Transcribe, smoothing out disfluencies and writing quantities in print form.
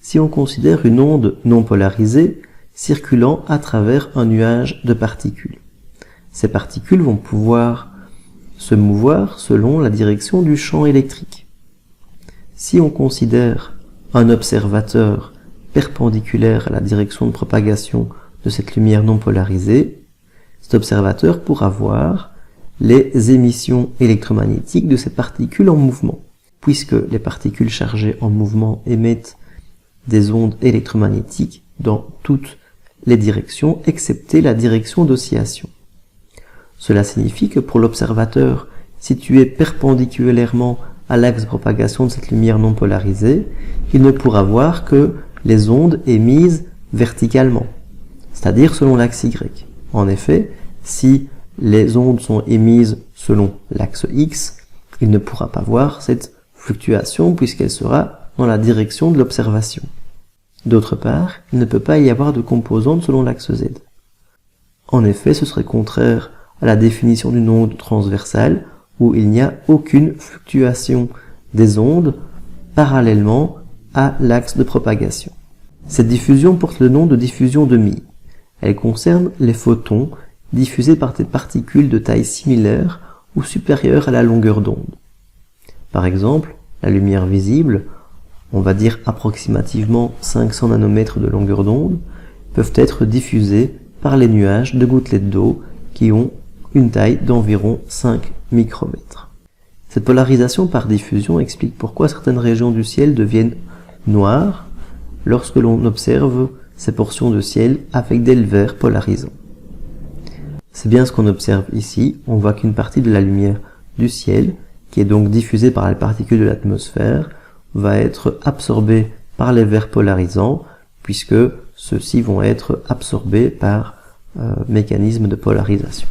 si on considère une onde non polarisée circulant à travers un nuage de particules. Ces particules vont pouvoir se mouvoir selon la direction du champ électrique. Si on considère un observateur perpendiculaire à la direction de propagation de cette lumière non polarisée, cet observateur pourra voir les émissions électromagnétiques de ces particules en mouvement, puisque les particules chargées en mouvement émettent des ondes électromagnétiques dans toutes les directions, excepté la direction d'oscillation. Cela signifie que pour l'observateur situé perpendiculairement à l'axe de propagation de cette lumière non polarisée, il ne pourra voir que les ondes émises verticalement, c'est-à-dire selon l'axe Y. En effet, si les ondes sont émises selon l'axe X, il ne pourra pas voir cette fluctuation puisqu'elle sera dans la direction de l'observation. D'autre part, il ne peut pas y avoir de composante selon l'axe Z. En effet, ce serait contraire à la définition d'une onde transversale où il n'y a aucune fluctuation des ondes parallèlement à l'axe de propagation. Cette diffusion porte le nom de diffusion de Mie. Elle concerne les photons diffusés par des particules de taille similaire ou supérieure à la longueur d'onde. Par exemple, la lumière visible, on va dire approximativement 500 nanomètres de longueur d'onde, peuvent être diffusées par les nuages de gouttelettes d'eau qui ont une taille d'environ 5 micromètres. Cette polarisation par diffusion explique pourquoi certaines régions du ciel deviennent noires lorsque l'on observe ces portions de ciel avec des verres polarisants. C'est bien ce qu'on observe ici. On voit qu'une partie de la lumière du ciel, qui est donc diffusée par les particules de l'atmosphère, va être absorbée par les verres polarisants, puisque ceux-ci vont être absorbés par mécanisme de polarisation.